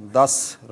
10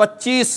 25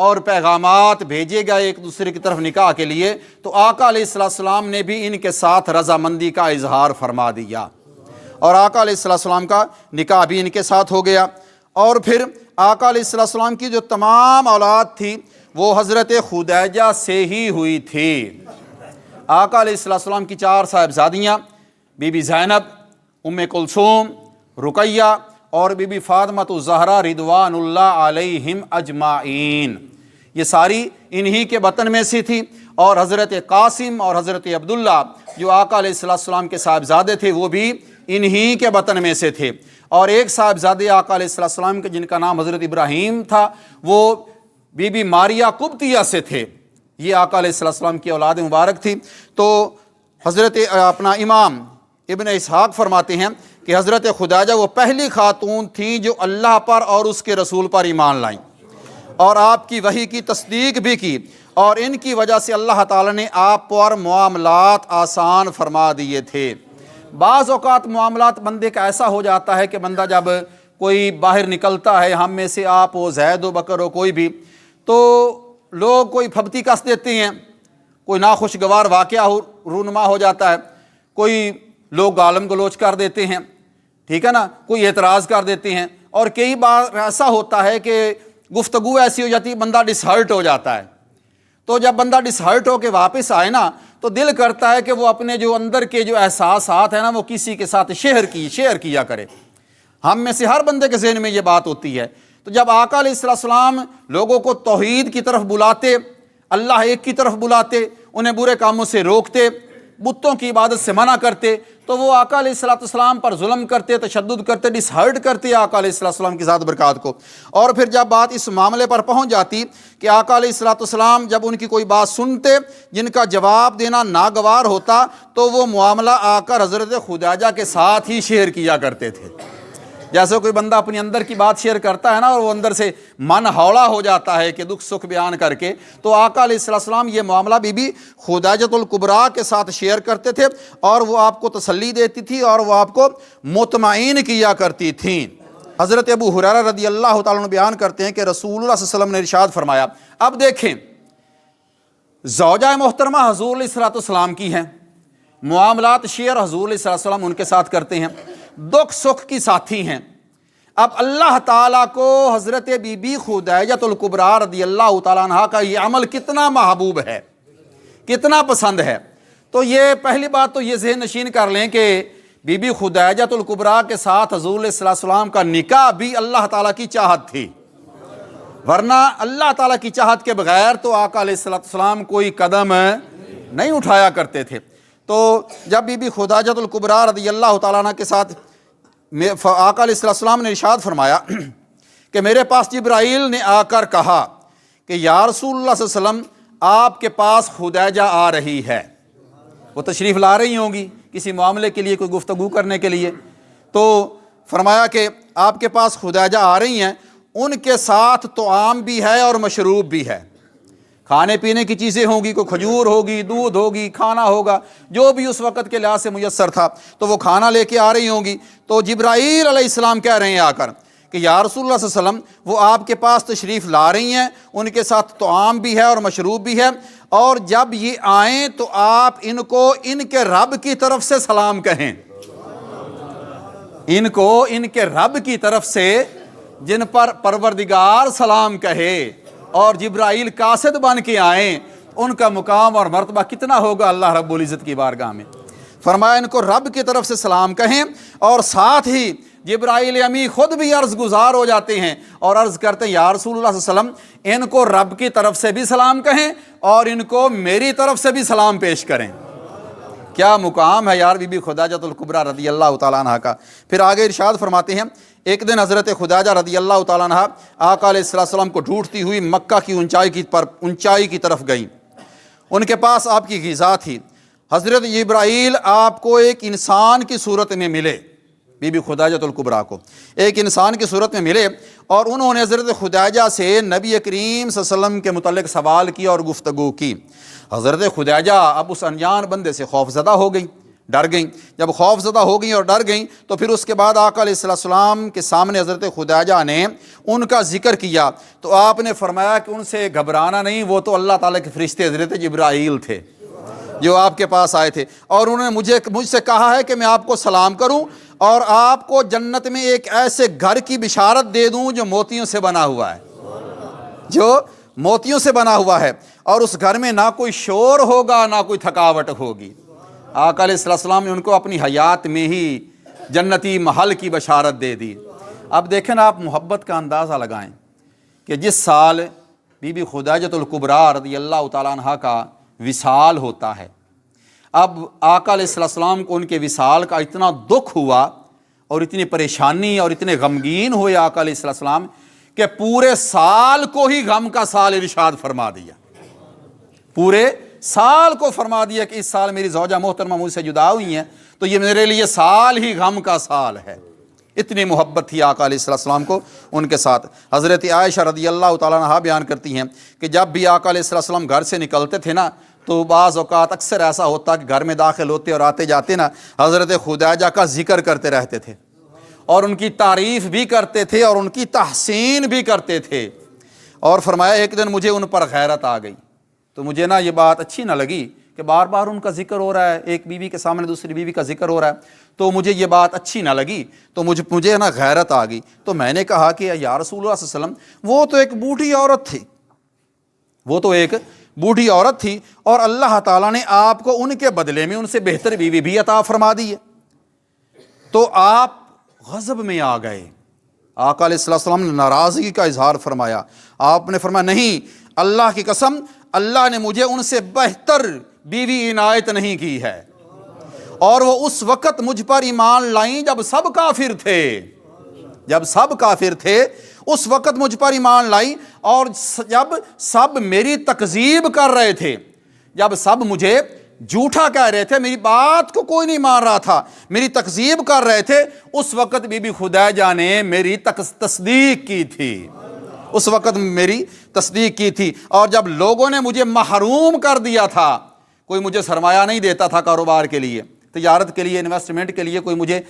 اور پیغامات بھیجے گئے ایک دوسرے کی طرف نکاح کے لیے، تو آقا علیہ السلام نے بھی ان کے ساتھ رضامندی کا اظہار فرما دیا، اور آقا علیہ السلام کا نکاح بھی ان کے ساتھ ہو گیا۔ اور پھر آقا علیہ السلام کی جو تمام اولاد تھی وہ حضرت خدیجہ سے ہی ہوئی تھی۔ آقا علیہ السلام کی 4 صاحبزادیاں، بی بی زینب، ام کلثوم، رقیہ اور بی بی فاطمہ الزہرا رضوان اللہ علیہم اجمعین، یہ ساری انہی کے بطن میں سے تھی۔ اور حضرت قاسم اور حضرت عبداللہ جو آقا علیہ السلام کے صاحبزادے تھے وہ بھی انہی کے بطن میں سے تھے۔ اور ایک صاحبزادے آقا علیہ السلام کے جن کا نام حضرت ابراہیم تھا وہ بی بی ماریہ قبطیہ سے تھے، یہ آقا علیہ السلام کی اولاد مبارک تھی۔ تو حضرت اپنا امام ابن اسحاق فرماتے ہیں کہ حضرت خدیجہ وہ پہلی خاتون تھیں جو اللہ پر اور اس کے رسول پر ایمان لائیں اور آپ کی وحی کی تصدیق بھی کی، اور ان کی وجہ سے اللہ تعالیٰ نے آپ پر معاملات آسان فرما دیے تھے۔ بعض اوقات معاملات بندے کا ایسا ہو جاتا ہے کہ بندہ جب کوئی باہر نکلتا ہے، ہم میں سے آپ ہو، زید و بکر ہو، کوئی بھی، تو لوگ کوئی پھبتی کس دیتے ہیں، کوئی ناخوشگوار واقعہ رونما ہو جاتا ہے، کوئی لوگ گالم گلوچ کر دیتے ہیں، ٹھیک ہے نا، کوئی اعتراض کر دیتے ہیں، اور کئی بار ایسا ہوتا ہے کہ گفتگو ایسی ہو جاتی ہے بندہ ڈسہرٹ ہو جاتا ہے۔ تو جب بندہ ڈسہرٹ ہو کے واپس آئے نا تو دل کرتا ہے کہ وہ اپنے جو اندر کے جو احساسات ہیں نا وہ کسی کے ساتھ شیئر کیا کرے۔ ہم میں سے ہر بندے کے ذہن میں یہ بات ہوتی ہے۔ تو جب آقا علیہ السلام لوگوں کو توحید کی طرف بلاتے، اللہ ایک کی طرف بلاتے، انہیں برے کاموں سے روکتے، بتوں کی عبادت سے منع کرتے، تو وہ آقا علیہ السلام پر ظلم کرتے، تشدد کرتے، ڈسہرٹ کرتے آقا علیہ السلام کی ذات برکات کو۔ اور پھر جب بات اس معاملے پر پہنچ جاتی کہ آقا علیہ السلام جب ان کی کوئی بات سنتے جن کا جواب دینا ناگوار ہوتا تو وہ معاملہ آ کر حضرت خدیجہ کے ساتھ ہی شیئر کیا کرتے تھے۔ جیسے کوئی بندہ اپنی اندر کی بات شیئر کرتا ہے نا اور وہ اندر سے من ہولا ہو جاتا ہے کہ دکھ سکھ بیان کر کے، تو آقا علیہ السلام یہ معاملہ بی بی خدیجہ الکبریٰ کے ساتھ شیئر کرتے تھے، اور وہ آپ کو تسلی دیتی تھی اور وہ آپ کو مطمئن کیا کرتی تھیں۔ حضرت ابو ہریرہ رضی اللہ تعالیٰ عنہ بیان کرتے ہیں کہ رسول اللہ صلی اللہ علیہ وسلم نے ارشاد فرمایا، اب دیکھیں زوجہ محترمہ حضور علیہ السلام کی ہیں، معاملات شیئر حضور علیہ السلام ان کے ساتھ کرتے ہیں، دکھ سکھ کی ساتھی ہیں۔ اب اللہ تعالیٰ کو حضرت بی بی خدیجہ الکبریٰ رضی اللہ تعالیٰ عنہ کا یہ عمل کتنا محبوب ہے، کتنا پسند ہے۔ تو یہ پہلی بات تو یہ ذہن نشین کر لیں کہ بی بی خدیجہ الکبریٰ کے ساتھ حضور علیہ السلام کا نکاح بھی اللہ تعالیٰ کی چاہت تھی، ورنہ اللہ تعالیٰ کی چاہت کے بغیر تو آقا علیہ السلام کوئی قدم نہیں اٹھایا کرتے تھے۔ تو جب بی بی خدیجہ الکبریٰ رضی اللہ تعالیٰ عنہ کے ساتھ آقا علیہ السلام نے ارشاد فرمایا کہ میرے پاس جبرائیل نے آ کر کہا کہ یا رسول اللہ صلی اللہ علیہ وسلم آپ کے پاس خدیجہ آ رہی ہے، وہ تشریف لا رہی ہوں گی کسی معاملے کے لیے، کوئی گفتگو کرنے کے لیے۔ تو فرمایا کہ آپ کے پاس خدیجہ آ رہی ہیں، ان کے ساتھ طعام بھی ہے اور مشروب بھی ہے، کھانے پینے کی چیزیں ہوں گی، کوئی کھجور ہوگی، دودھ ہوگی، کھانا ہوگا، جو بھی اس وقت کے لحاظ سے میسر تھا، تو وہ کھانا لے کے آ رہی ہوں گی۔ تو جبرائیل علیہ السلام کہہ رہے ہیں آ کر کہ یا رسول اللہ صلی اللہ علیہ وسلم وہ آپ کے پاس تشریف لا رہی ہیں، ان کے ساتھ طعام بھی ہے اور مشروب بھی ہے، اور جب یہ آئیں تو آپ ان کو ان کے رب کی طرف سے سلام کہیں، ان کو ان کے رب کی طرف سے جن پر پروردگار سلام کہے اور جبرائیل قاصد بن کے آئیں، ان کا مقام اور مرتبہ کتنا ہوگا اللہ رب العزت کی بارگاہ میں۔ فرمایا ان کو رب کی طرف سے سلام کہیں، اور ساتھ ہی جبرائیل امی خود بھی عرض گزار ہو جاتے ہیں اور عرض کرتے ہیں یا رسول اللہ صلی اللہ علیہ وسلم ان کو رب کی طرف سے بھی سلام کہیں اور ان کو میری طرف سے بھی سلام پیش کریں۔ کیا مقام ہے یار بی بی خدیجہ الکبریٰ رضی اللہ تعالیٰ عنہ کا۔ پھر آگے ارشاد فرماتے ہیں ایک دن حضرت خدیجہ رضی اللہ تعالیٰ عنہ آقا علیہ السلام کو ڈھونڈتی ہوئی مکہ کی اونچائی کی طرف گئیں، ان کے پاس آپ کی غذا تھی۔ حضرت جبرائیل آپ کو ایک انسان کی صورت میں ملے، بی بی خدیجہ الکبریٰ کو ایک انسان کی صورت میں ملے، اور انہوں نے حضرت خدیجہ سے نبی کریم صلی اللہ علیہ وسلم کے متعلق سوال کیا اور گفتگو کی۔ حضرت خدیجہ اب اس انجان بندے سے خوف زدہ ہو گئی، ڈر گئیں۔ جب خوف زدہ ہو گئیں اور ڈر گئیں تو پھر اس کے بعد آقا علیہ السلام کے سامنے حضرت خدیجہ نے ان کا ذکر کیا تو آپ نے فرمایا کہ ان سے گھبرانا نہیں، وہ تو اللہ تعالیٰ کے فرشتے حضرت جبرائیل تھے جو آپ کے پاس آئے تھے، اور انہوں نے مجھ سے کہا ہے کہ میں آپ کو سلام کروں اور آپ کو جنت میں ایک ایسے گھر کی بشارت دے دوں جو موتیوں سے بنا ہوا ہے، جو موتیوں سے بنا ہوا ہے، اور اس گھر میں نہ کوئی شور ہوگا نہ کوئی تھکاوٹ ہوگی۔ آقا علیہ السلام نے ان کو اپنی حیات میں ہی جنتی محل کی بشارت دے دی۔ اب دیکھیں نا، آپ محبت کا اندازہ لگائیں کہ جس سال بی بی خدیجہ الکبریٰ رضی اللہ تعالیٰ عنہا کا وصال ہوتا ہے، اب آقا علیہ السلام کو ان کے وصال کا اتنا دکھ ہوا اور اتنی پریشانی اور اتنے غمگین ہوئے آقا علیہ السلام کہ پورے سال کو ہی غم کا سال ارشاد فرما دیا، پورے سال کو فرما دیا کہ اس سال میری زوجہ محترمہ مجھ سے جدا ہوئی ہیں تو یہ میرے لیے سال ہی غم کا سال ہے۔ اتنی محبت تھی آقا علیہ السلام کو ان کے ساتھ۔ حضرت عائشہ رضی اللہ تعالیٰ عنہا بیان کرتی ہیں کہ جب بھی آقا علیہ السلام گھر سے نکلتے تھے نا تو بعض اوقات اکثر ایسا ہوتا کہ گھر میں داخل ہوتے اور آتے جاتے نا حضرت خدیجہ کا ذکر کرتے رہتے تھے اور ان کی تعریف بھی کرتے تھے اور ان کی تحسین بھی کرتے تھے، اور فرمایا ایک دن مجھے ان پر غیرت آ گئی تو مجھے نا یہ بات اچھی نہ لگی کہ بار بار ان کا ذکر ہو رہا ہے، ایک بیوی کے سامنے دوسری بیوی کا ذکر ہو رہا ہے، تو مجھے یہ بات اچھی نہ لگی تو مجھے نا غیرت آ گئی۔ تو میں نے کہا کہ یا رسول اللہ صلی اللہ علیہ وسلم، وہ تو ایک بوڑھی عورت تھی، وہ تو ایک بوڑھی عورت تھی اور اللہ تعالیٰ نے آپ کو ان کے بدلے میں ان سے بہتر بیوی بھی عطا فرما دی ہے۔ تو آپ غضب میں آ گئے، آقا علیہ السلام نے ناراضگی کا اظہار فرمایا۔ آپ نے فرمایا نہیں، اللہ کی قسم، اللہ نے مجھے ان سے بہتر بیوی عنایت نہیں کی ہے، اور وہ اس وقت مجھ پر ایمان لائیں جب سب کافر تھے، جب سب کافر تھے اس وقت مجھ پر ایمان لائی، اور جب سب میری تکذیب کر رہے تھے، جب سب مجھے جھوٹا کہہ رہے تھے، میری بات کو کوئی نہیں مان رہا تھا، میری تکذیب کر رہے تھے، اس وقت بی بی خدیجہ نے میری تصدیق کی تھی، اس وقت میری تصدیق کی تھی۔ اور جب لوگوں نے مجھے محروم کر دیا تھا، کوئی مجھے سرمایہ نہیں دیتا تھا کاروبار کے لیے، تجارت کے لیے، انویسٹمنٹ کے لیے کوئی مجھے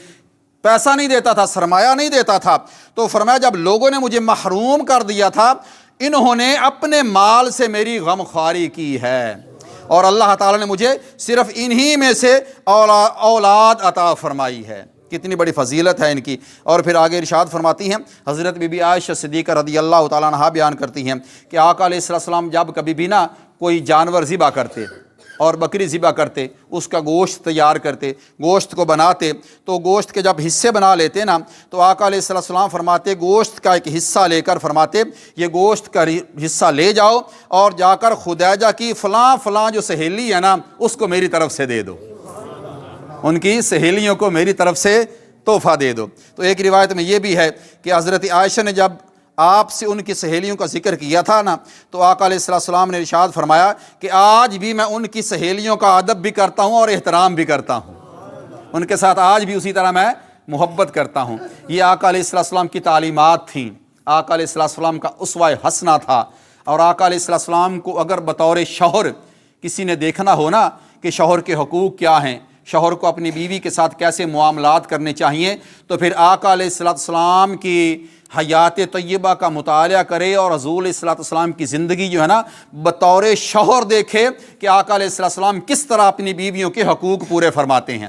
پیسہ نہیں دیتا تھا، سرمایہ نہیں دیتا تھا، تو فرمایا جب لوگوں نے مجھے محروم کر دیا تھا، انہوں نے اپنے مال سے میری غمخواری کی ہے، اور اللہ تعالیٰ نے مجھے صرف انہی میں سے اولاد عطا فرمائی ہے۔ کتنی بڑی فضیلت ہے ان کی۔ اور پھر آگے ارشاد فرماتی ہیں حضرت بی بی عائشہ صدیقہ رضی اللہ تعالیٰ عنہا بیان کرتی ہیں کہ آقا علیہ السلام جب کبھی بھی نا کوئی جانور ذبح کرتے اور بکری ذبح کرتے، اس کا گوشت تیار کرتے، گوشت کو بناتے، تو گوشت کے جب حصے بنا لیتے نا تو آقا علیہ السلام فرماتے گوشت کا ایک حصہ لے کر فرماتے یہ گوشت کا حصہ لے جاؤ اور جا کر خدیجہ کی فلاں فلاں جو سہیلی ہے نا اس کو میری طرف سے دے دو، ان کی سہیلیوں کو میری طرف سے تحفہ دے دو۔ تو ایک روایت میں یہ بھی ہے کہ حضرت عائشہ نے جب آپ سے ان کی سہیلیوں کا ذکر کیا تھا نا تو آقا علیہ السلام نے ارشاد فرمایا کہ آج بھی میں ان کی سہیلیوں کا ادب بھی کرتا ہوں اور احترام بھی کرتا ہوں، ان کے ساتھ آج بھی اسی طرح میں محبت کرتا ہوں۔ یہ آقا علیہ السلام کی تعلیمات تھیں، آقا علیہ السلام کا اسوہ حسنہ تھا، اور آقا علیہ السلام کو اگر بطور شوہر کسی نے دیکھنا ہو نا کہ شوہر کے حقوق کیا ہیں، شوہر کو اپنی بیوی کے ساتھ کیسے معاملات کرنے چاہیے، تو پھر آقا علیہ السلام کی حیات طیبہ کا مطالعہ کرے اور حضور علیہ السلام کی زندگی جو ہے نا بطور شوہر دیکھے کہ آقا علیہ السلام کس طرح اپنی بیویوں کے حقوق پورے فرماتے ہیں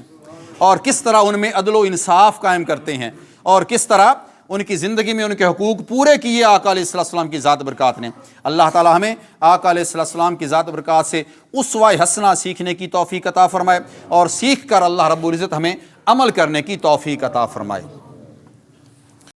اور کس طرح ان میں عدل و انصاف قائم کرتے ہیں اور کس طرح ان کی زندگی میں ان کے حقوق پورے کیے آقا علیہ السلام کی ذات برکات نے۔ اللہ تعالی ہمیں آقا علیہ السلام کی ذات برکات سے اسوہ حسنہ سیکھنے کی توفیق عطا فرمائے اور سیکھ کر اللہ رب العزت ہمیں عمل کرنے کی توفیق عطا فرمائے۔